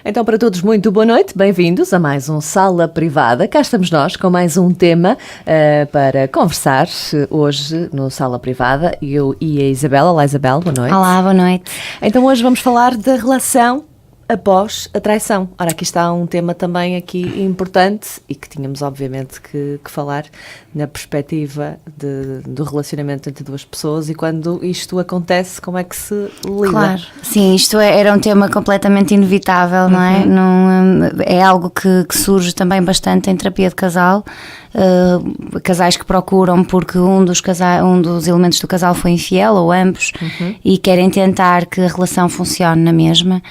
Então, para todos, muito boa noite, bem-vindos a mais um Sala Privada. Cá estamos nós com mais um tema para conversar hoje no Sala Privada. Eu e a Isabel. Olá, Isabel, boa noite. Olá, boa noite. Então, hoje vamos falar da relação após a traição. Ora, aqui está um tema também aqui importante e que tínhamos obviamente que falar na perspectiva do relacionamento entre duas pessoas e quando isto acontece, como é que se lida? Claro, sim, isto era um tema completamente inevitável, não é? É algo que surge também bastante em terapia de casal. Casais que procuram porque um dos elementos do casal foi infiel ou ambos e querem tentar que a relação funcione na mesma.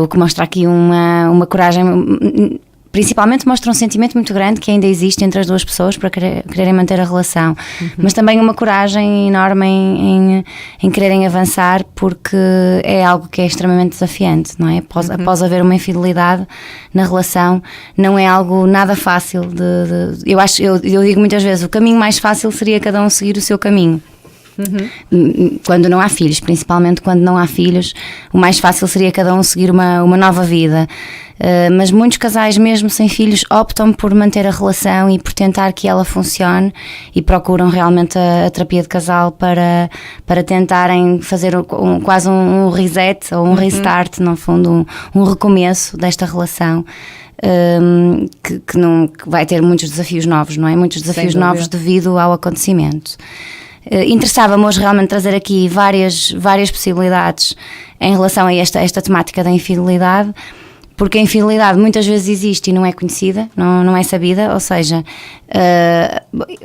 O que mostra aqui uma coragem, principalmente mostra um sentimento muito grande que ainda existe entre as duas pessoas para quererem manter a relação, mas também uma coragem enorme em quererem avançar, porque é algo que é extremamente desafiante, não é? Após haver uma infidelidade na relação, não é algo nada fácil eu digo muitas vezes, o caminho mais fácil seria cada um seguir o seu caminho. Quando não há filhos, principalmente quando não há filhos, o mais fácil seria cada um seguir uma nova vida, mas muitos casais mesmo sem filhos optam por manter a relação e por tentar que ela funcione e procuram realmente a terapia de casal para tentarem fazer quase um reset ou um restart, no fundo um recomeço desta relação. Que vai ter muitos desafios novos, não é? Muitos desafios novos devido ao acontecimento. Interessava-me hoje realmente trazer aqui várias possibilidades em relação a esta temática da infidelidade, porque a infidelidade muitas vezes existe e não é conhecida, não é sabida, ou seja,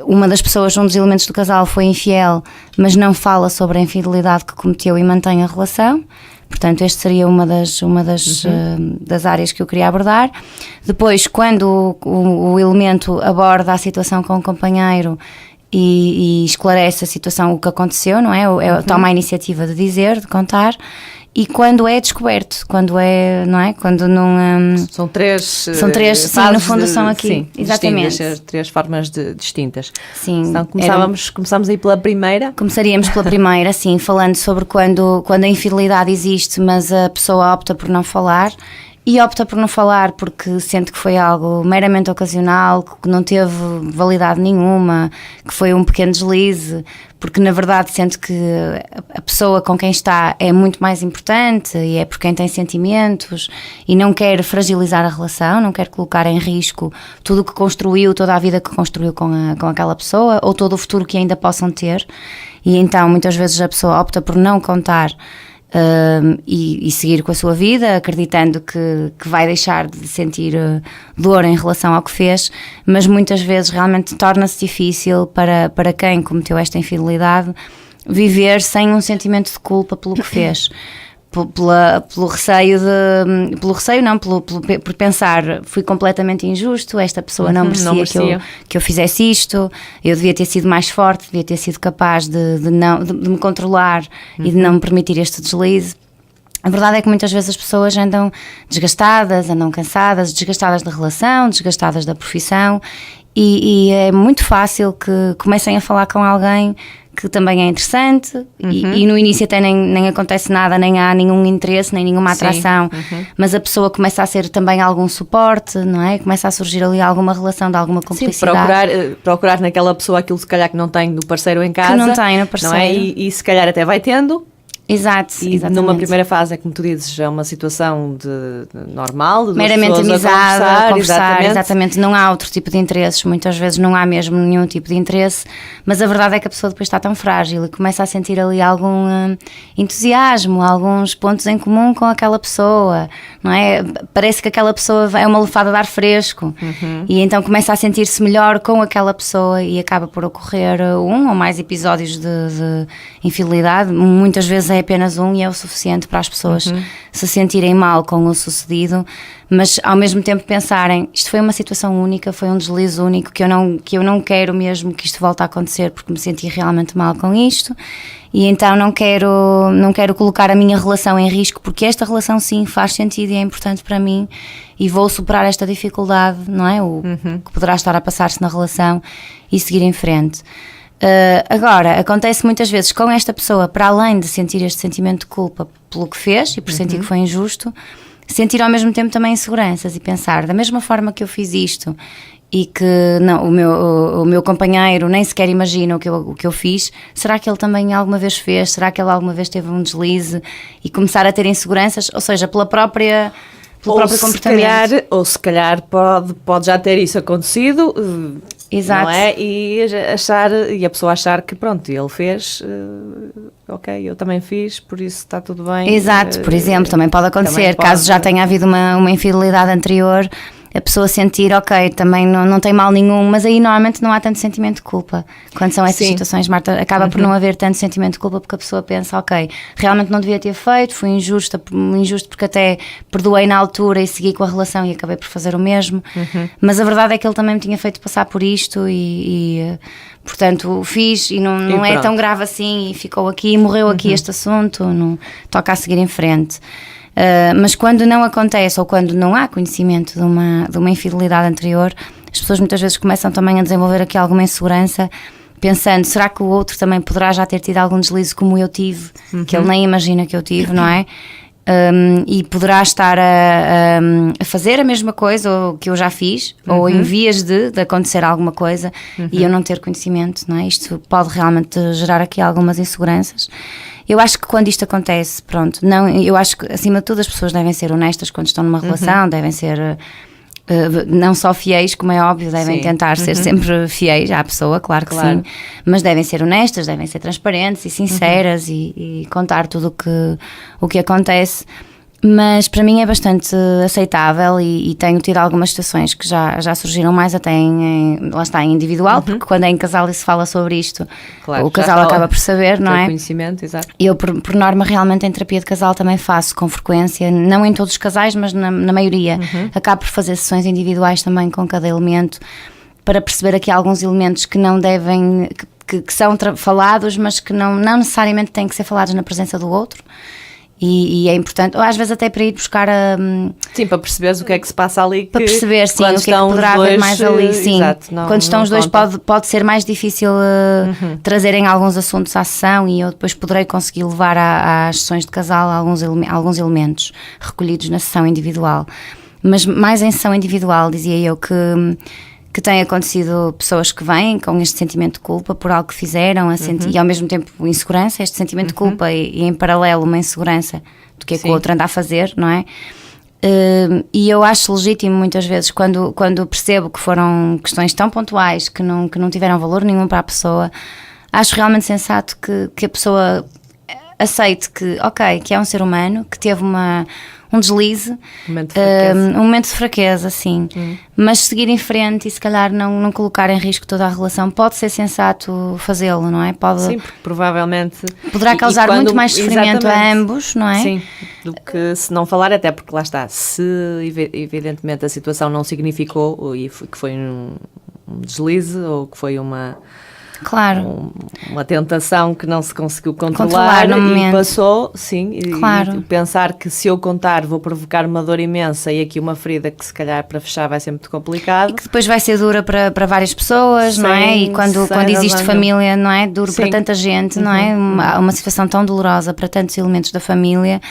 uma das pessoas, um dos elementos do casal foi infiel, mas não fala sobre a infidelidade que cometeu e mantém a relação. Portanto, esta seria uma das áreas que eu queria abordar. Depois, quando o elemento aborda a situação com o companheiro e esclarece a situação, o que aconteceu, não é? Toma a iniciativa de dizer, de contar, e quando é descoberto, quando é, não é? Quando não... São três, sim, no fundo são aqui, sim, exatamente. Três formas distintas. Sim. Então começamos aí pela primeira? Começaríamos pela primeira, sim, falando sobre quando a infidelidade existe, mas a pessoa opta por não falar. E opta por não falar porque sente que foi algo meramente ocasional, que não teve validade nenhuma, que foi um pequeno deslize, porque na verdade sente que a pessoa com quem está é muito mais importante e é por quem tem sentimentos e não quer fragilizar a relação, não quer colocar em risco tudo o que construiu, toda a vida que construiu com aquela pessoa ou todo o futuro que ainda possam ter. E então muitas vezes a pessoa opta por não contar e seguir com a sua vida, acreditando que vai deixar de sentir dor em relação ao que fez, mas muitas vezes realmente torna-se difícil para quem cometeu esta infidelidade viver sem um sentimento de culpa pelo que fez. Pelo receio por pensar, fui completamente injusto, esta pessoa não merecia. Que eu fizesse isto, eu devia ter sido mais forte, devia ter sido capaz de me controlar e de não me permitir este deslize. A verdade é que muitas vezes as pessoas andam desgastadas, andam cansadas, desgastadas da relação, desgastadas da profissão e é muito fácil que comecem a falar com alguém que também é interessante e no início até nem acontece nada, nem há nenhum interesse, nem nenhuma atração, mas a pessoa começa a ser também algum suporte, não é? Começa a surgir ali alguma relação de alguma cumplicidade. Sim, procurar naquela pessoa aquilo se calhar que não tem no parceiro em casa. Que não tem no parceiro. Não é? E se calhar até vai tendo. Exato, e exatamente. Numa primeira fase, é como tu dizes, é uma situação normal, de meramente amizade, a conversar, exatamente. Não há outro tipo de interesses, muitas vezes não há mesmo nenhum tipo de interesse, mas a verdade é que a pessoa depois está tão frágil e começa a sentir ali algum entusiasmo, alguns pontos em comum com aquela pessoa, não é? Parece que aquela pessoa é uma lufada de ar fresco e então começa a sentir-se melhor com aquela pessoa e acaba por ocorrer um ou mais episódios de infidelidade. Muitas vezes é apenas um e é o suficiente para as pessoas se sentirem mal com o sucedido, mas ao mesmo tempo pensarem, isto foi uma situação única, foi um deslize único, que eu não quero mesmo que isto volte a acontecer porque me senti realmente mal com isto e então não quero colocar a minha relação em risco, porque esta relação sim faz sentido e é importante para mim e vou superar esta dificuldade, não é? O que poderá estar a passar-se na relação e seguir em frente. Agora, acontece muitas vezes com esta pessoa, para além de sentir este sentimento de culpa pelo que fez e por sentir que foi injusto, sentir ao mesmo tempo também inseguranças e pensar, da mesma forma que eu fiz isto e que não, o meu companheiro nem sequer imagina o que eu fiz, será que ele também alguma vez fez? Será que ele alguma vez teve um deslize? E começar a ter inseguranças, ou seja, pelo próprio comportamento. Ou se calhar pode já ter isso acontecido, Exato. Não é? E a pessoa achar que pronto, ele fez, ok, eu também fiz, por isso está tudo bem. Exato, por exemplo, também pode acontecer, também caso já tenha havido uma infidelidade anterior, a pessoa sentir, ok, também não tem mal nenhum, mas aí normalmente não há tanto sentimento de culpa. Quando são essas situações, Marta, acaba por não haver tanto sentimento de culpa, porque a pessoa pensa, ok, realmente não devia ter feito, fui injusto porque até perdoei na altura e segui com a relação e acabei por fazer o mesmo, mas a verdade é que ele também me tinha feito passar por isto e portanto o fiz e não é tão grave assim e ficou aqui, morreu aqui este assunto, não, toca a seguir em frente. Mas quando não acontece ou quando não há conhecimento de uma infidelidade anterior, as pessoas muitas vezes começam também a desenvolver aqui alguma insegurança, pensando, será que o outro também poderá já ter tido algum deslize como eu tive, que ele nem imagina que eu tive, não é? E poderá estar a fazer a mesma coisa ou que eu já fiz, ou em vias de acontecer alguma coisa e eu não ter conhecimento, não é? Isto pode realmente gerar aqui algumas inseguranças. Eu acho que quando isto acontece, pronto, eu acho que acima de tudo as pessoas devem ser honestas quando estão numa relação, devem ser não só fiéis, como é óbvio, devem tentar ser sempre fiéis à pessoa, claro que sim, mas devem ser honestas, devem ser transparentes e sinceras e contar tudo o que acontece. Mas para mim é bastante aceitável e tenho tido algumas situações que já surgiram mais até lá está, em individual, porque quando é em casal e se fala sobre isto, o casal acaba por saber, não é? Conhecimento, exato. Eu, por norma, realmente em terapia de casal também faço com frequência, não em todos os casais, mas na maioria. Acabo por fazer sessões individuais também com cada elemento, para perceber aqui alguns elementos que não devem, que são falados, mas que não necessariamente têm que ser falados na presença do outro. E é importante, ou às vezes até para ir buscar sim, para perceberes o que é que se passa ali. Para perceber, sim, o que é que poderá haver mais ali, sim. Exato, quando estão os dois pode ser mais difícil trazerem alguns assuntos à sessão e eu depois poderei conseguir levar às sessões de casal alguns elementos recolhidos na sessão individual. Mas mais em sessão individual, dizia eu que tem acontecido pessoas que vêm com este sentimento de culpa por algo que fizeram e ao mesmo tempo insegurança, este sentimento de culpa e em paralelo uma insegurança do que é que o outro anda a fazer, não é? E eu acho legítimo muitas vezes quando percebo que foram questões tão pontuais que não tiveram valor nenhum para a pessoa, acho realmente sensato que a pessoa aceite que, ok, que é um ser humano, que teve um deslize, um momento de fraqueza, sim, mas seguir em frente e se calhar não colocar em risco toda a relação, pode ser sensato fazê-lo, não é? Sim, porque provavelmente poderá causar muito mais sofrimento a ambos, não é? Sim, do que se não falar, até porque lá está, se evidentemente a situação não significou que foi um deslize ou que foi uma tentação que não se conseguiu controlar no momento. E passou, sim, claro. E pensar que se eu contar vou provocar uma dor imensa e aqui uma ferida que se calhar para fechar vai ser muito complicado. E que depois vai ser dura para várias pessoas, não é? E quando existe família, não é? Duro para tanta gente, não é? Uma situação tão dolorosa para tantos elementos da família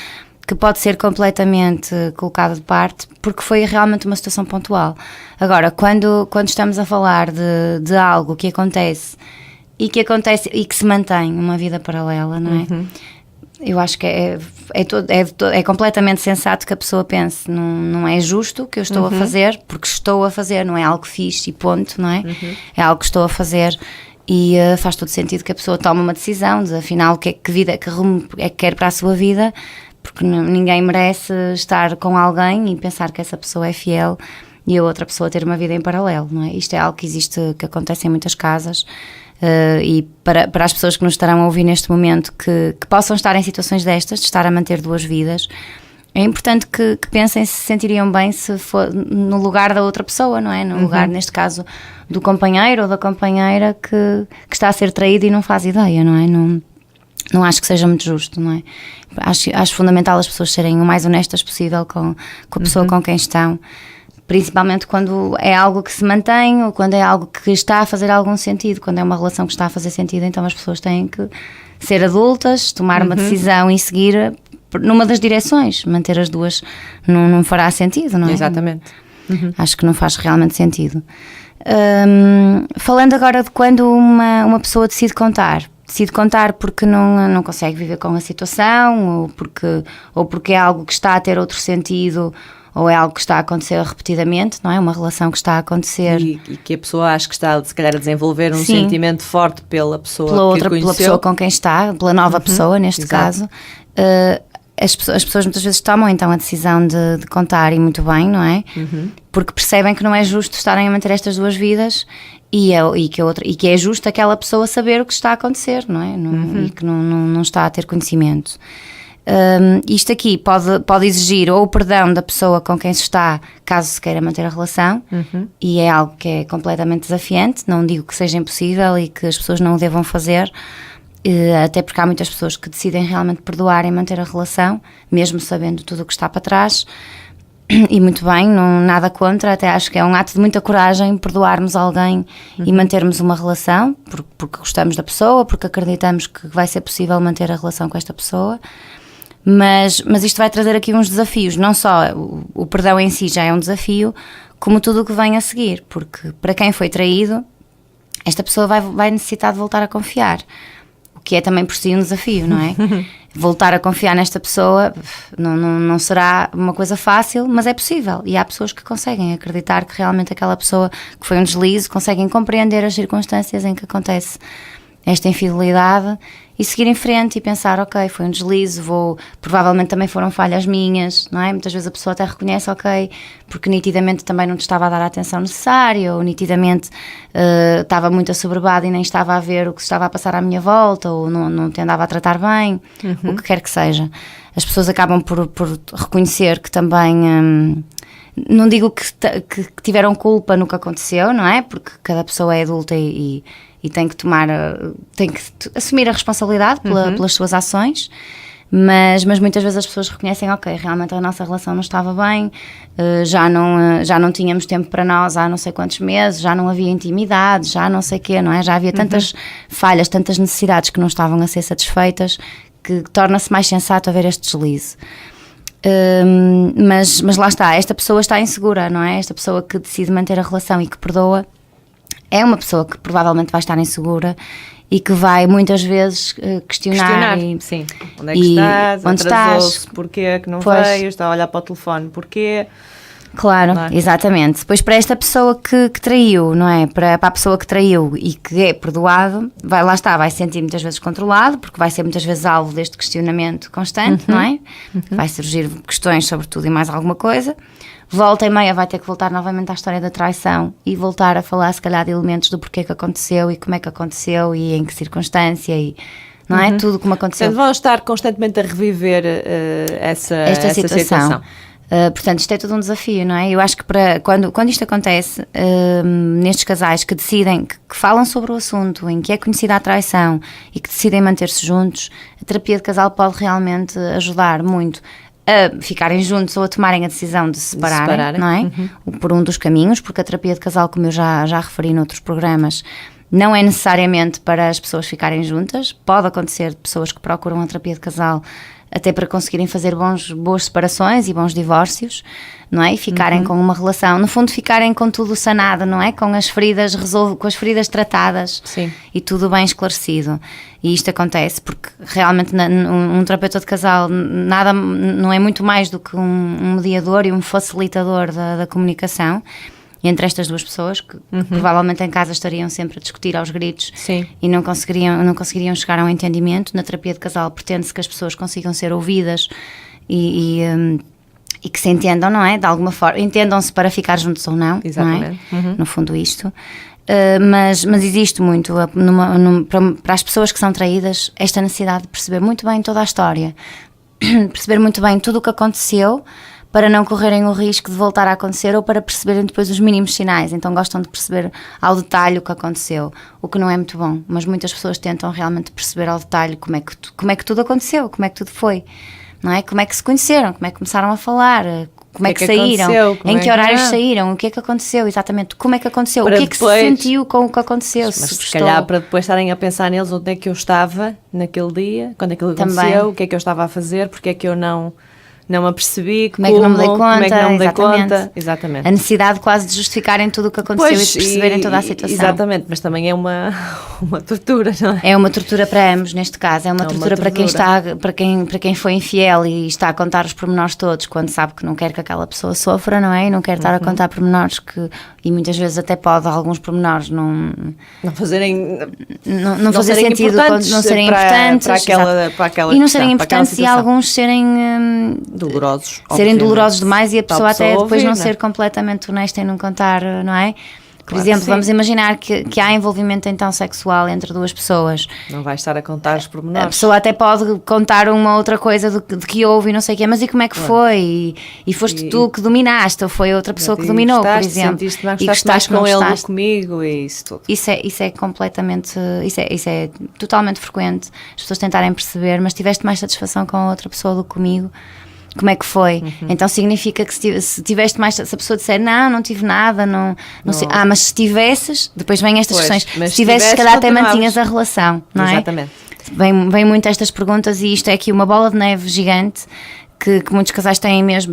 que pode ser completamente colocada de parte porque foi realmente uma situação pontual. Agora, quando estamos a falar de algo que acontece e que se mantém uma vida paralela, não é? Eu acho que é completamente sensato que a pessoa pense, não é justo o que eu estou a fazer, porque estou a fazer, não é algo que fiz e ponto, não é? É algo que estou a fazer e faz todo sentido que a pessoa tome uma decisão de afinal que rumo é que quer para a sua vida, porque ninguém merece estar com alguém e pensar que essa pessoa é fiel e a outra pessoa ter uma vida em paralelo, não é? Isto é algo que existe, que acontece em muitas casas. E para as pessoas que nos estarão a ouvir neste momento que possam estar em situações destas, de estar a manter duas vidas, é importante que pensem se sentiriam bem se for no lugar da outra pessoa, não é? No lugar, neste caso, do companheiro ou da companheira que está a ser traído e não faz ideia, não é? Não acho que seja muito justo, não é? Acho fundamental as pessoas serem o mais honestas possível com a pessoa com quem estão, principalmente quando é algo que se mantém ou quando é algo que está a fazer algum sentido. Quando é uma relação que está a fazer sentido, então as pessoas têm que ser adultas, tomar uma decisão e seguir numa das direções. Manter as duas não fará sentido, não é? Exatamente. Acho que não faz realmente sentido. Falando agora de quando uma pessoa decide contar porque não consegue viver com a situação, ou porque é algo que está a ter outro sentido, ou é algo que está a acontecer repetidamente, não é? Uma relação que está a acontecer. E que a pessoa acha que está, se calhar, a desenvolver um Sim. sentimento forte pela pessoa Pela pessoa com quem está, pela nova pessoa, neste Exato. caso. As pessoas muitas vezes tomam então a decisão de contar, e muito bem, não é? Porque percebem que não é justo estarem a manter estas duas vidas e que é justo aquela pessoa saber o que está a acontecer, não é? E que não está a ter conhecimento. Isto aqui pode exigir ou o perdão da pessoa com quem se está, caso se queira manter a relação, e é algo que é completamente desafiante. Não digo que seja impossível e que as pessoas não o devam fazer, até porque há muitas pessoas que decidem realmente perdoar e manter a relação, mesmo sabendo tudo o que está para trás, e muito bem, nada contra, até acho que é um ato de muita coragem perdoarmos alguém e mantermos uma relação, porque gostamos da pessoa, porque acreditamos que vai ser possível manter a relação com esta pessoa. Mas isto vai trazer aqui uns desafios, não só o perdão em si já é um desafio, como tudo o que vem a seguir, porque para quem foi traído, esta pessoa vai necessitar de voltar a confiar, o que é também por si um desafio, não é? Voltar a confiar nesta pessoa não será uma coisa fácil, mas é possível, e há pessoas que conseguem acreditar que realmente aquela pessoa que foi um deslize, conseguem compreender as circunstâncias em que acontece esta infidelidade e seguir em frente e pensar, ok, foi um deslize, provavelmente também foram falhas minhas, não é? Muitas vezes a pessoa até reconhece, ok, porque nitidamente também não te estava a dar a atenção necessária, ou nitidamente estava muito assoberbada e nem estava a ver o que se estava a passar à minha volta, ou não te andava a tratar bem, o que quer que seja. As pessoas acabam por reconhecer que também... não digo que tiveram culpa no que aconteceu, não é? Porque cada pessoa é adulta e tem que assumir a responsabilidade pelas suas ações, mas muitas vezes as pessoas reconhecem, ok, realmente a nossa relação não estava bem, já não tínhamos tempo para nós há não sei quantos meses, já não havia intimidade, já não sei o quê, não é? Já havia tantas falhas, tantas necessidades que não estavam a ser satisfeitas, que torna-se mais sensato haver este deslize. Mas lá está, esta pessoa está insegura, não é? Esta pessoa que decide manter a relação e que perdoa é uma pessoa que provavelmente vai estar insegura e que vai muitas vezes questionar sim, onde é que estás? Onde estás? Porquê que não veio? Está a olhar para o telefone, porquê? Claro, exatamente. Depois para esta pessoa que traiu, não é? Para a pessoa que traiu e que é perdoado, vai se sentir muitas vezes controlado, porque vai ser muitas vezes alvo deste questionamento constante, não é? Vai surgir questões sobre tudo e mais alguma coisa. Volta e meia vai ter que voltar novamente à história da traição e voltar a falar se calhar de elementos do porquê que aconteceu e como é que aconteceu e em que circunstância e... não é? Tudo como aconteceu. Portanto, vão estar constantemente a reviver esta situação. Portanto, isto é todo um desafio, não é? Eu acho que quando isto acontece, nestes casais que decidem, que falam sobre o assunto, em que é conhecida a traição e que decidem manter-se juntos, a terapia de casal pode realmente ajudar muito a ficarem juntos ou a tomarem a decisão de se separarem, não é? Por um dos caminhos, porque a terapia de casal, como eu já referi noutros programas, não é necessariamente para as pessoas ficarem juntas. Pode acontecer de pessoas que procuram a terapia de casal até para conseguirem fazer boas separações e bons divórcios, não é? E ficarem com uma relação, no fundo ficarem com tudo sanado, não é? Com as feridas tratadas. Sim. E tudo bem esclarecido. E isto acontece porque realmente um terapeuta de casal nada, não é muito mais do que um mediador e um facilitador da comunicação entre estas duas pessoas que provavelmente em casa estariam sempre a discutir aos gritos. Sim. E não conseguiriam chegar a um entendimento. Na terapia de casal pretende-se que as pessoas consigam ser ouvidas e que se entendam, não é? De alguma forma, entendam-se para ficar juntos ou não. Exatamente. Não é? No fundo isto. Mas existe muito para as pessoas que são traídas esta necessidade de perceber muito bem toda a história, perceber muito bem tudo o que aconteceu, para não correrem o risco de voltar a acontecer ou para perceberem depois os mínimos sinais. Então gostam de perceber ao detalhe o que aconteceu, o que não é muito bom, mas muitas pessoas tentam realmente perceber ao detalhe como é que tudo aconteceu, como é que tudo foi, não é? Como é que se conheceram, como é que começaram a falar, como é que saíram, em que horários é? saíram, o que é que aconteceu, exatamente, como é que aconteceu, Para o que é que depois, se sentiu com o que aconteceu, mas se calhar para depois estarem a pensar neles, onde é que eu estava naquele dia, quando aquilo aconteceu, o que é que eu estava a fazer, porque é que eu não me apercebi, como é que não me dei conta, como é que não me dei conta, exatamente. A necessidade quase de justificarem tudo o que aconteceu e de perceberem toda a situação. Exatamente, mas também é uma tortura, não é? É uma tortura para ambos, neste caso, é uma tortura para quem está, para quem foi infiel e está a contar os pormenores todos, quando sabe que não quer que aquela pessoa sofra, não é? E não quer estar a contar pormenores e muitas vezes até pode alguns pormenores não fazerem não fazer sentido, não serem importantes para aquela e não serem importantes e alguns serem dolorosos demais e a pessoa até depois não ser completamente honesta e não contar, não é? Por exemplo, vamos imaginar que há envolvimento então sexual entre duas pessoas. Não vai estar a contar os pormenores. A pessoa até pode contar uma outra coisa de que houve e não sei o quê, mas e como é que foi? E foste tu que dominaste ou foi outra pessoa que dominou, por exemplo? E gostaste com ele ou comigo e isso tudo. Isso é completamente, isso é totalmente frequente, as pessoas tentarem perceber, mas tiveste mais satisfação com a outra pessoa do que comigo. Como é que foi? Então significa que se tiveste mais, se a pessoa disser não tive nada, não sei, mas se tivesses, depois vêm estas questões, se tivesses, se calhar até mantinhas a relação, não é? Exatamente. Vem muito estas perguntas e isto é aqui uma bola de neve gigante que muitos casais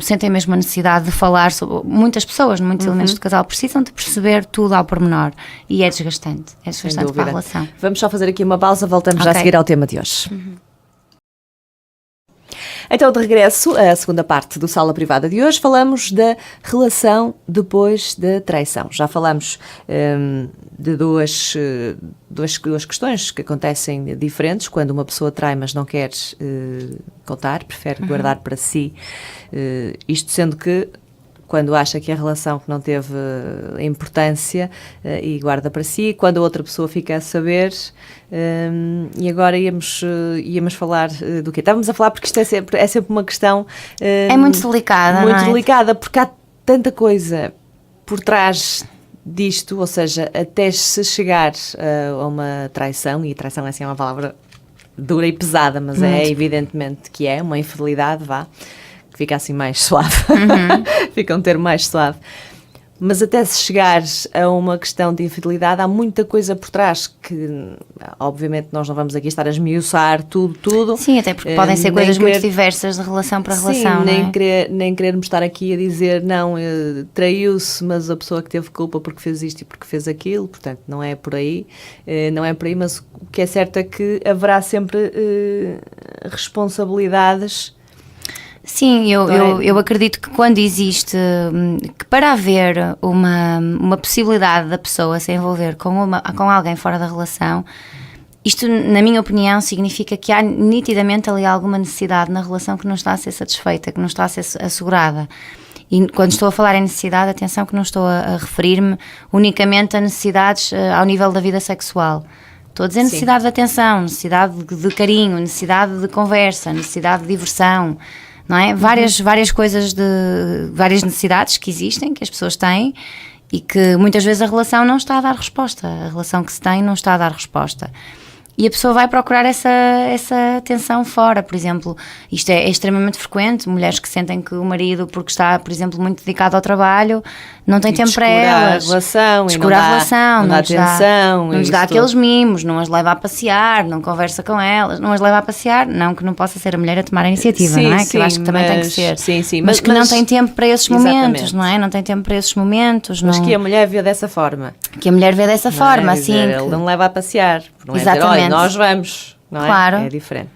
sentem mesmo a necessidade de falar sobre, muitas pessoas, muitos elementos do casal precisam de perceber tudo ao pormenor e é desgastante para a relação. Vamos só fazer aqui uma pausa, voltamos já a seguir ao tema de hoje. Então, de regresso à segunda parte do Sala Privada de hoje, falamos da relação depois da traição. Já falamos de duas questões que acontecem diferentes, quando uma pessoa trai, mas não quer contar, prefere guardar para si, isto sendo que quando acha que a relação que não teve importância e guarda para si, quando a outra pessoa fica a saber, e agora íamos falar do quê? Estávamos a falar porque isto é sempre uma questão... é muito delicada, muito delicada, porque há tanta coisa por trás disto, ou seja, até se chegar a uma traição, e traição é assim uma palavra dura e pesada, mas é evidentemente que é uma infidelidade, fica assim mais suave, fica um termo mais suave, mas até se chegar a uma questão de infidelidade há muita coisa por trás que obviamente nós não vamos aqui estar a esmiuçar tudo. Sim, até porque podem ser coisas muito diversas de relação para relação, nem querermos estar aqui a dizer não, traiu-se, mas a pessoa que teve culpa porque fez isto e porque fez aquilo, portanto não é por aí, mas o que é certo é que haverá sempre responsabilidades. Sim, eu acredito que quando existe, que para haver uma possibilidade da pessoa se envolver com alguém fora da relação, isto, na minha opinião, significa que há nitidamente ali alguma necessidade na relação que não está a ser satisfeita, que não está a ser assegurada. E quando estou a falar em necessidade, atenção que não estou a referir-me unicamente a necessidades ao nível da vida sexual. Estou a dizer necessidade de atenção, necessidade de carinho, necessidade de conversa, necessidade de diversão, não é? Várias coisas, várias necessidades que existem, que as pessoas têm e que muitas vezes a relação não está a dar resposta, a relação que se tem não está a dar resposta. E a pessoa vai procurar essa atenção fora, por exemplo. Isto é extremamente frequente, mulheres que sentem que o marido, porque está, por exemplo, muito dedicado ao trabalho, não tem tempo para elas. Descura a relação, não dá atenção. Não lhes dá aqueles mimos, não as leva a passear, não conversa com elas, não as leva a passear, não que não possa ser a mulher a tomar a iniciativa, não é? Que eu acho que também tem que ser. Mas que não tem tempo para esses momentos, não é? Não tem tempo para esses momentos. Mas que a mulher vê dessa forma. Que a mulher vê dessa forma, assim. Ele não leva a passear. Não é exatamente. Dizer, olha, nós vamos, não é? Claro. É diferente.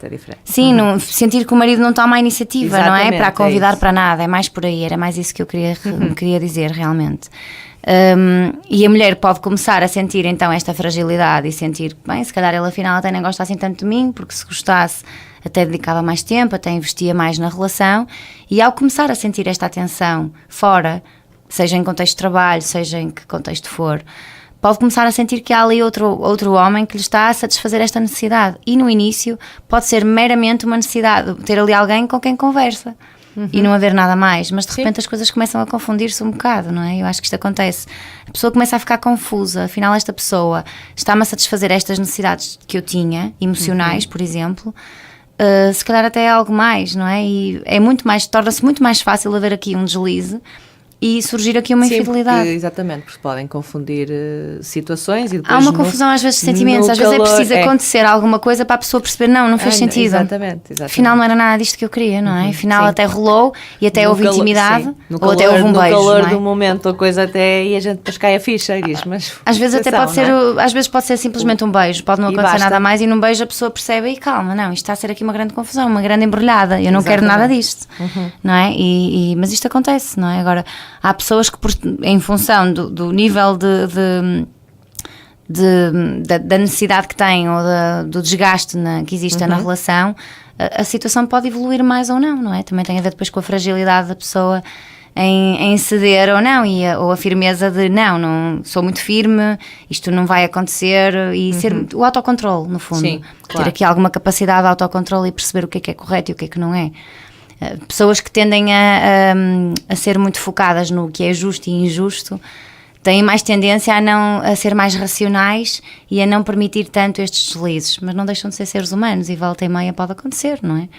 Sim, sentir que o marido não toma a iniciativa, exatamente, não é? Para a convidar para nada, é mais por aí, era mais isso que eu queria dizer realmente. E a mulher pode começar a sentir então esta fragilidade e sentir, bem, se calhar ele afinal até nem gosta assim tanto de mim, porque se gostasse até dedicava mais tempo, até investia mais na relação, e ao começar a sentir esta atenção fora, seja em contexto de trabalho, seja em que contexto for, pode começar a sentir que há ali outro homem que lhe está a satisfazer esta necessidade. E no início pode ser meramente uma necessidade, ter ali alguém com quem conversa e não haver nada mais. Mas de repente as coisas começam a confundir-se um bocado, não é? Eu acho que isto acontece. A pessoa começa a ficar confusa. Afinal, esta pessoa está-me a satisfazer estas necessidades que eu tinha, emocionais, por exemplo, se calhar até é algo mais, não é? E é muito mais, torna-se muito mais fácil haver aqui um deslize e surgir aqui uma infidelidade. Exatamente, porque podem confundir situações e depois há uma confusão às vezes de sentimentos, às vezes é preciso acontecer alguma coisa para a pessoa perceber, não fez sentido. Exatamente. Afinal não era nada disto que eu queria, não é? Afinal até rolou e até houve intimidade ou até houve um beijo. No calor do momento a coisa até, e a gente depois cai a ficha e diz, mas... Às vezes até pode ser, às vezes pode ser simplesmente um beijo, pode não acontecer nada mais e num beijo a pessoa percebe e calma, não, isto está a ser aqui uma grande confusão, uma grande embrulhada, eu não quero nada disto, não é? Mas isto acontece, não é? Agora, há pessoas que em função do nível da necessidade que têm ou do desgaste que existe na relação, a situação pode evoluir mais ou não é? Também tem a ver depois com a fragilidade da pessoa em ceder ou não, ou a firmeza de não sou muito firme, isto não vai acontecer, e ser o autocontrole, no fundo. Sim, claro. Ter aqui alguma capacidade de autocontrole e perceber o que é correto e o que não é. Pessoas que tendem a ser muito focadas no que é justo e injusto têm mais tendência a ser mais racionais e a não permitir tanto estes deslizes, mas não deixam de ser seres humanos e volta e meia pode acontecer, não é?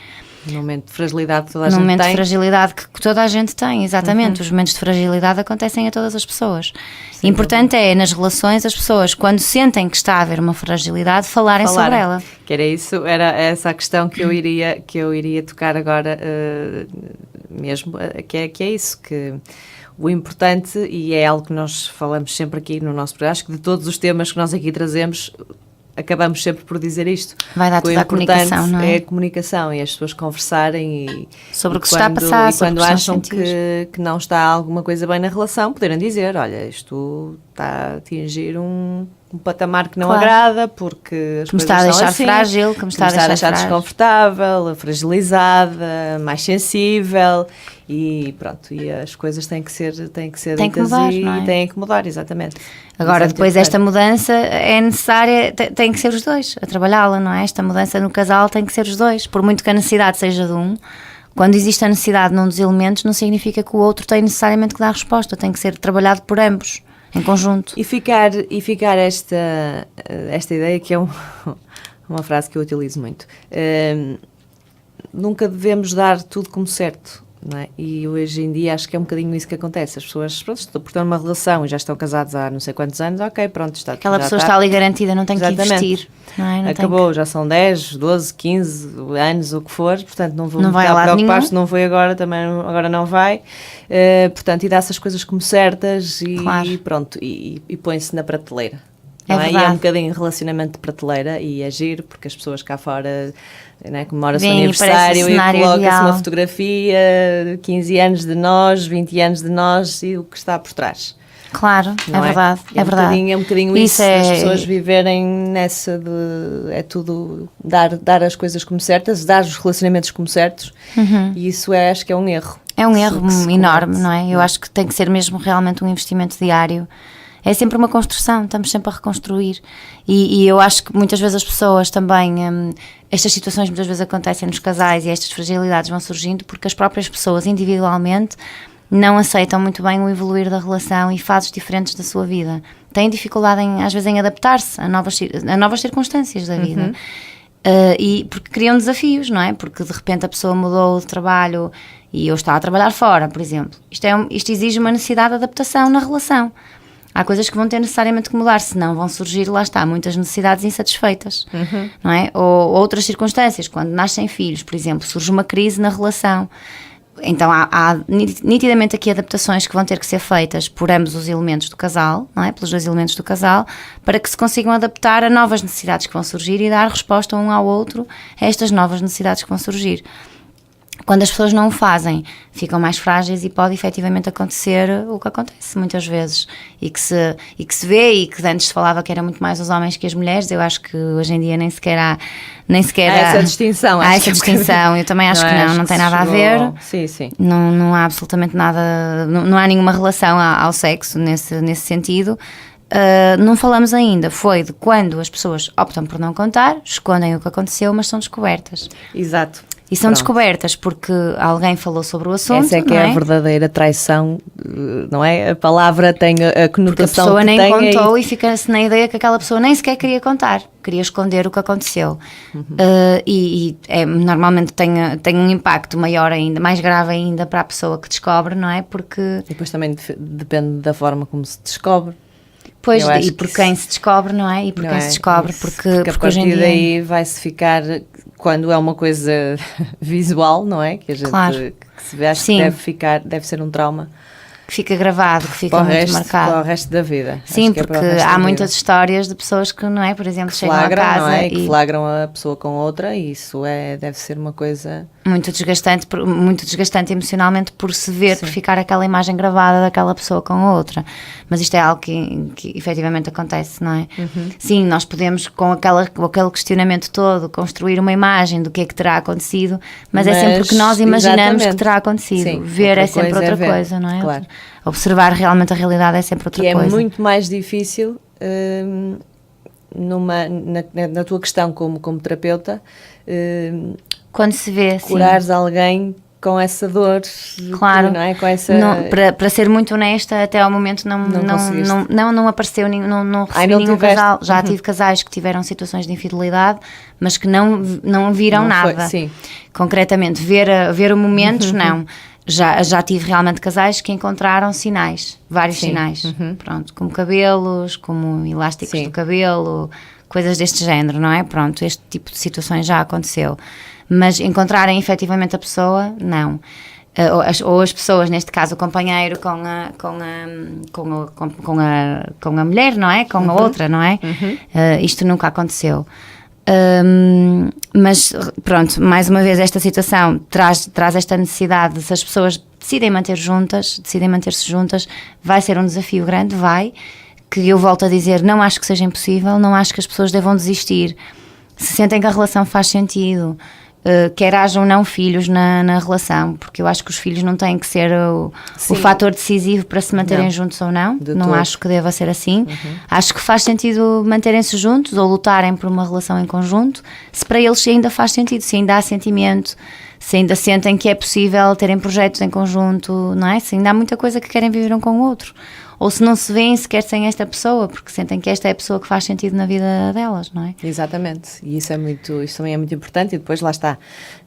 No momento de fragilidade que toda a gente tem. No momento de fragilidade que toda a gente tem, exatamente. Os momentos de fragilidade acontecem a todas as pessoas. Sim, importante é, nas relações, as pessoas, quando sentem que está a haver uma fragilidade, falarem sobre ela. Que era essa a questão que eu iria tocar agora mesmo, que é isso, que o importante, e é algo que nós falamos sempre aqui no nosso programa, acho que de todos os temas que nós aqui trazemos, acabamos sempre por dizer isto. Vai dar tudo à comunicação, não é? É a comunicação e as pessoas conversarem sobre o que se está a passar, e quando acham que não está alguma coisa bem na relação, poderem dizer, olha, isto está a atingir um patamar que não agrada, porque as coisas está a deixar assim, frágil, que me está a deixar desconfortável, fragilizada, mais sensível, e pronto, e as coisas têm que ser ditas mudar, e têm que mudar, exatamente. Agora, depois esta mudança é necessária, tem que ser os dois a trabalhá-la, não é? Esta mudança no casal tem que ser os dois, por muito que a necessidade seja de um. Quando existe a necessidade num dos elementos, não significa que o outro tem necessariamente que dar resposta, tem que ser trabalhado por ambos, em conjunto. E ficar esta ideia, que é uma frase que eu utilizo muito, nunca devemos dar tudo como certo, não é? E hoje em dia acho que é um bocadinho isso que acontece. As pessoas, pronto, estão numa relação e já estão casados há não sei quantos anos, ok, pronto, está. Aquela pessoa está ali garantida, não tem que investir. Não é? Acabou, já são 10, 12, 15 anos, o que for, portanto não vou vai lá preocupar se não foi agora, também agora não vai. Portanto, e dá-se as coisas como certas e, claro. Pronto, e põe-se na prateleira. Não é? E é um bocadinho relacionamento de prateleira e agir, porque as pessoas cá fora, né, comemora-se o aniversário e coloca-se uma fotografia, 15 anos de nós, 20 anos de nós e o que está por trás. Claro, é verdade, é verdade. É um bocadinho isso as pessoas viverem nessa de... É tudo dar as coisas como certas, dar os relacionamentos como certos, e isso acho que é um erro. É um erro enorme, não é? Eu acho que tem que ser mesmo realmente um investimento diário. É sempre uma construção, estamos sempre a reconstruir. E eu acho que muitas vezes as pessoas também, estas situações muitas vezes acontecem nos casais e estas fragilidades vão surgindo porque as próprias pessoas individualmente não aceitam muito bem o evoluir da relação e fases diferentes da sua vida. Têm dificuldade às vezes em adaptar-se a novas circunstâncias da vida. E porque criam desafios, não é? Porque de repente a pessoa mudou de trabalho e ou está a trabalhar fora, por exemplo. Isto exige uma necessidade de adaptação na relação. Há coisas que vão ter necessariamente que mudar, senão vão surgir, lá está, muitas necessidades insatisfeitas, não é? Ou outras circunstâncias, quando nascem filhos, por exemplo, surge uma crise na relação. Então há nitidamente aqui adaptações que vão ter que ser feitas por ambos os elementos do casal, não é? Pelos dois elementos do casal, para que se consigam adaptar a novas necessidades que vão surgir e dar resposta um ao outro a estas novas necessidades que vão surgir. Quando as pessoas não o fazem, ficam mais frágeis e pode efetivamente acontecer o que acontece muitas vezes e que se vê e que antes se falava que era muito mais os homens que as mulheres. Eu acho que hoje em dia nem sequer há essa distinção. Há essa distinção, eu também acho que não tem nada a ver. Sim. Não há absolutamente nada, não há nenhuma relação ao sexo nesse sentido. Não falamos ainda, foi de quando as pessoas optam por não contar, escondem o que aconteceu, mas são descobertas. Exato. E são Pronto. descobertas porque alguém falou sobre o assunto. Essa é que não é a verdadeira traição, não é? A palavra tem a Porque a conotação pessoa que nem tem contou e fica-se na ideia que aquela pessoa nem sequer queria contar, queria esconder o que aconteceu. Normalmente tem um impacto maior ainda, mais grave ainda para a pessoa que descobre, não é? Porque E depois também depende da forma como se descobre. pois, Eu acho e por que quem se descobre, não é? E por não quem é? se descobre, Isso. porque a hoje partir em dia daí vai-se ficar, quando é uma coisa visual, não é? Que a gente Claro. que se vê, acho Sim. que deve ser um trauma que fica gravado, que fica para o, muito resto, marcado. para o resto da vida. Sim, Acho que é porque para o resto há da muitas vida. histórias de pessoas que, não é? Por exemplo, chegam a Flagram, casa não é? Que e flagram a pessoa com outra e isso deve ser uma coisa... muito desgastante emocionalmente por se ver, por ficar aquela imagem gravada daquela pessoa com a outra. Mas isto é algo que efetivamente acontece, não é? Sim, nós podemos, com aquele questionamento todo, construir uma imagem do que é que terá acontecido, mas é sempre o que nós imaginamos exatamente. que terá acontecido. Sim, ver outra é sempre coisa outra é ver, coisa, não é? claro. Observar realmente a realidade é sempre outra Que é coisa. muito mais difícil na tua questão como terapeuta, Quando se vê, sim. curares alguém com essa dor, Claro. não é? Com essa... Para ser muito honesta, até ao momento não apareceu, não recebi não nenhum tiveste? casal. Já tive casais que tiveram situações de infidelidade, mas que não viram Não foi, nada. sim. Concretamente, ver o momento, não. Já tive realmente casais que encontraram sinais, vários Sim. sinais. Pronto, como cabelos, como elásticos Sim. do cabelo, coisas deste género, não é? Pronto, este tipo de situações já aconteceu. Mas encontrarem efetivamente a pessoa, não. Ou as pessoas, neste caso o companheiro com a mulher, não é? Com a outra, não é? Isto nunca aconteceu. Mas pronto, mais uma vez esta situação traz esta necessidade de, se as pessoas decidem manter-se juntas, vai ser um desafio grande, que eu volto a dizer, não acho que seja impossível, não acho que as pessoas devam desistir, se sentem que a relação faz sentido, quer hajam ou não filhos na relação, porque eu acho que os filhos não têm que ser o fator decisivo para se manterem juntos ou não. Não acho que deva ser assim. Acho que faz sentido manterem-se juntos ou lutarem por uma relação em conjunto, se para eles ainda faz sentido, se ainda há sentimento, se ainda sentem que é possível terem projetos em conjunto, não é? Se ainda há muita coisa que querem viver um com o outro. Ou se não se veem sequer sem esta pessoa, porque sentem que esta é a pessoa que faz sentido na vida delas, não é? Exatamente, e isso também é muito importante. E depois lá está,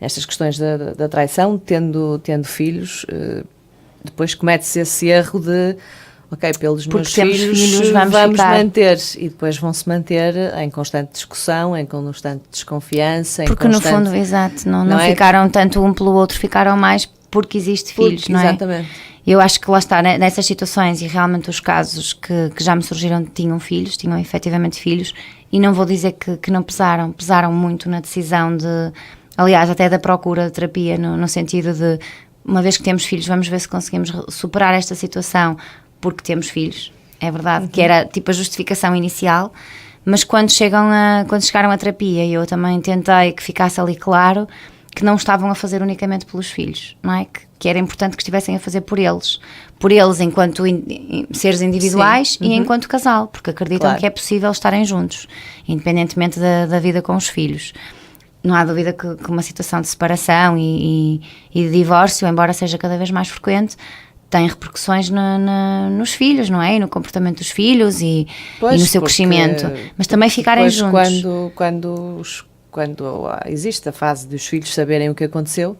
estas questões da traição, tendo filhos, depois comete-se esse erro de, ok, pelos porque meus temos filhos vamos manter, e depois vão-se manter em constante discussão, em constante desconfiança, porque no fundo, exato, não é? Ficaram tanto um pelo outro, ficaram mais porque existe filhos, não é? Exatamente. Eu acho que lá está, nessas situações, e realmente os casos que já me surgiram tinham efetivamente filhos, e não vou dizer que não pesaram muito na decisão de, aliás, até da procura de terapia, no sentido de, uma vez que temos filhos, vamos ver se conseguimos superar esta situação, porque temos filhos, é verdade, que era tipo a justificação inicial, mas quando chegaram à terapia, eu também tentei que ficasse ali claro que não estavam a fazer unicamente pelos filhos, não é? Que era importante que estivessem a fazer por eles enquanto seres individuais e enquanto casal, porque acreditam que é possível estarem juntos, independentemente da vida com os filhos. Não há dúvida que uma situação de separação e de divórcio, embora seja cada vez mais frequente, tem repercussões nos filhos, não é? E no comportamento dos filhos e no seu crescimento, mas também ficarem juntos. Quando existe a fase dos filhos saberem o que aconteceu,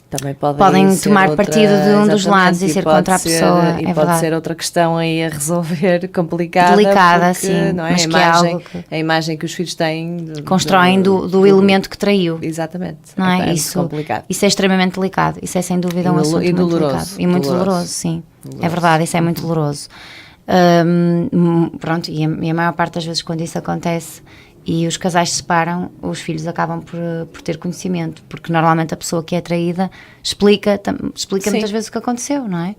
também podem tomar partido de um dos lados e ser contra a pessoa. E pode ser outra questão aí a resolver complicada, delicada, porque, sim, não é? mas que é algo que a imagem que os filhos têm constroem do elemento que traiu. Exatamente. Não é? Isso complicado. Isso é extremamente delicado. Isso é sem dúvida um assunto muito delicado. E muito doloroso, sim. Doloroso. É verdade, isso é muito doloroso. Pronto, e a maior parte das vezes quando isso acontece e os casais se separam, os filhos acabam por ter conhecimento, porque normalmente a pessoa que é traída explica muitas vezes o que aconteceu, não é?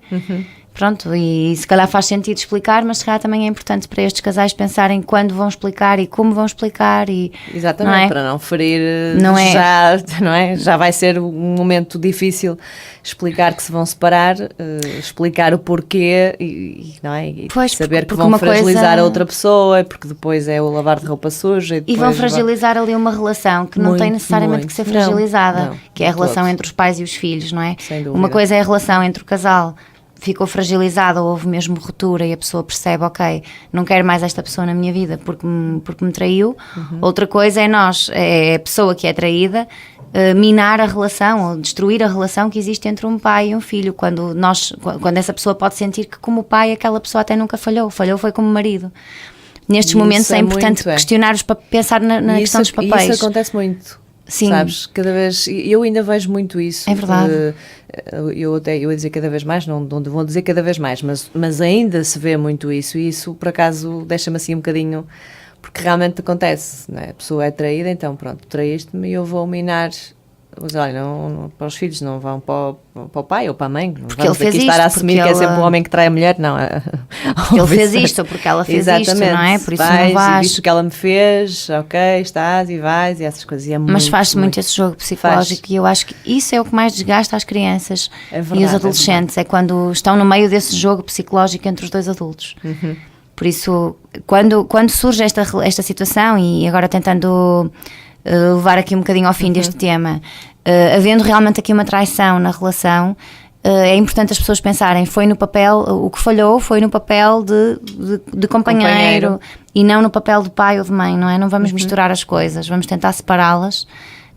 Pronto, e se calhar faz sentido explicar, mas se calhar também é importante para estes casais pensarem quando vão explicar e como vão explicar. Exatamente, não é? Para não ferir, Não é? não é? Já vai ser um momento difícil explicar que se vão separar, explicar o porquê não é? E pois, saber porque que vão uma fragilizar a outra pessoa, porque depois é o lavar de roupa suja. E vão fragilizar ali uma relação que não tem necessariamente que ser fragilizada, que é a relação entre os pais e os filhos, não é? Sem dúvida. Uma coisa é a relação entre o casal, ficou fragilizada ou houve mesmo ruptura e a pessoa percebe, ok, não quero mais esta pessoa na minha vida porque me traiu. Outra coisa é a pessoa que é traída minar a relação ou destruir a relação que existe entre um pai e um filho, quando essa pessoa pode sentir que como pai aquela pessoa até nunca falhou foi como marido. Nestes momentos é importante questionar, pensar na questão dos papéis. Isso acontece muito. Sim. Sabes, cada vez, eu ainda vejo muito isso. É verdade. Eu ia dizer cada vez mais, não vou dizer cada vez mais, mas ainda se vê muito isso, e isso por acaso deixa-me assim um bocadinho, porque realmente acontece, não é? A pessoa é traída, então pronto, traíste-me e eu vou minar. Mas olha, não, para os filhos não vão para o pai ou para a mãe. Não porque ele fez isto, estar a assumir que é sempre o homem que trai a mulher, não. Porque ele fez isto, ou porque ela fez isto, não é? Por isso não vais. E visto que ela me fez, ok, estás e vais, e essas coisas. E mas faz-se muito esse jogo psicológico, e eu acho que isso é o que mais desgasta as crianças e os adolescentes, é quando estão no meio desse jogo psicológico entre os dois adultos. Por isso, quando surge esta situação, e agora tentando levar aqui um bocadinho ao fim deste tema, havendo realmente aqui uma traição na relação, é importante as pessoas pensarem, foi no papel, o que falhou foi no papel de companheiro e não no papel de pai ou de mãe, não é? Não vamos misturar as coisas, vamos tentar separá-las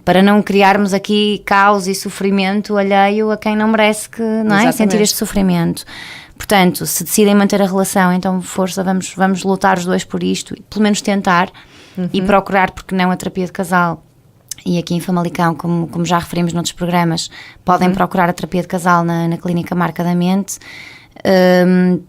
para não criarmos aqui caos e sofrimento alheio a quem não merece não é? Sentir este sofrimento. Portanto, se decidem manter a relação, então força, vamos lutar os dois por isto, pelo menos tentar, e procurar, porque não, a terapia de casal. E aqui em Famalicão, como já referimos noutros programas, podem procurar a terapia de casal na Clínica Marca da Mente.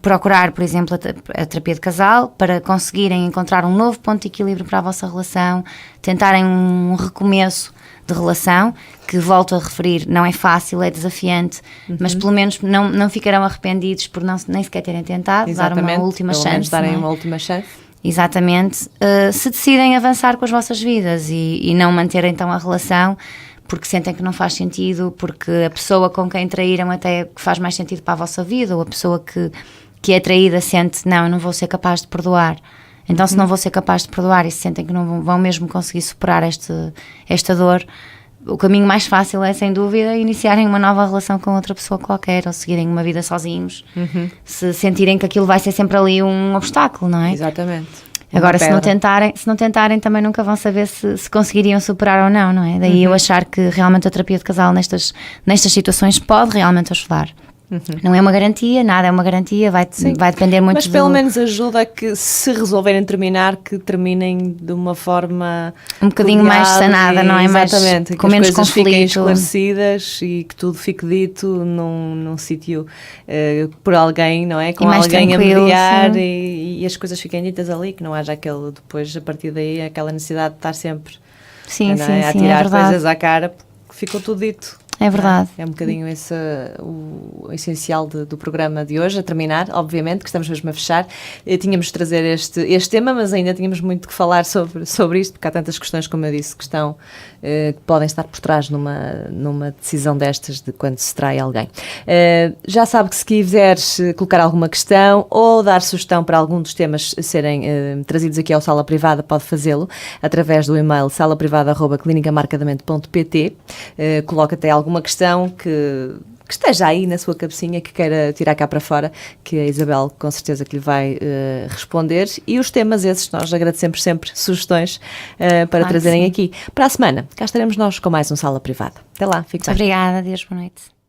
Procurar, por exemplo, a terapia de casal para conseguirem encontrar um novo ponto de equilíbrio para a vossa relação, tentarem um recomeço de relação, que volto a referir, não é fácil, é desafiante, mas pelo menos não ficarão arrependidos por nem sequer terem tentado. Exatamente, dar uma última chance. Darem uma última chance. Exatamente. Se decidem avançar com as vossas vidas e não manter então a relação porque sentem que não faz sentido, porque a pessoa com quem traíram até que faz mais sentido para a vossa vida, ou a pessoa que é traída sente, não, eu não vou ser capaz de perdoar. Então, se não vou ser capaz de perdoar e se sentem que não vão mesmo conseguir superar esta dor, o caminho mais fácil é, sem dúvida, iniciarem uma nova relação com outra pessoa qualquer, ou seguirem uma vida sozinhos, se sentirem que aquilo vai ser sempre ali um obstáculo, não é? Exatamente. Agora, se não tentarem, também nunca vão saber se conseguiriam superar ou não é? Daí eu achar que realmente a terapia de casal nestas situações pode realmente ajudar. Não é uma garantia, nada é uma garantia, vai depender muito. Mas pelo menos ajuda a que, se resolverem terminar, que terminem de uma forma um bocadinho mais sanada, não é? Exatamente, com menos conflito, fiquem esclarecidas e que tudo fique dito num sítio por alguém, não é? Com alguém a mediar e as coisas fiquem ditas ali, que não haja depois, a partir daí, aquela necessidade de estar sempre a tirar coisas à cara, porque ficou tudo dito. É verdade. É um bocadinho esse o essencial do programa de hoje, a terminar, obviamente, que estamos mesmo a fechar. Tínhamos de trazer este tema, mas ainda tínhamos muito que falar sobre isto, porque há tantas questões, como eu disse, que podem estar por trás numa decisão destas, de quando se trai alguém. Já sabe que se quiseres colocar alguma questão ou dar sugestão para algum dos temas serem trazidos aqui ao Sala Privada, pode fazê-lo através do e-mail salaprivada@clinicamarcadamente.pt. Coloca até alguma questão que esteja aí na sua cabecinha, que queira tirar cá para fora, que a Isabel com certeza que lhe vai responder, e os temas esses nós agradecemos sempre sugestões para trazerem aqui. Para a semana, cá estaremos nós com mais um Sala Privada. Até lá, fique bem. Obrigada, Deus, boa noite.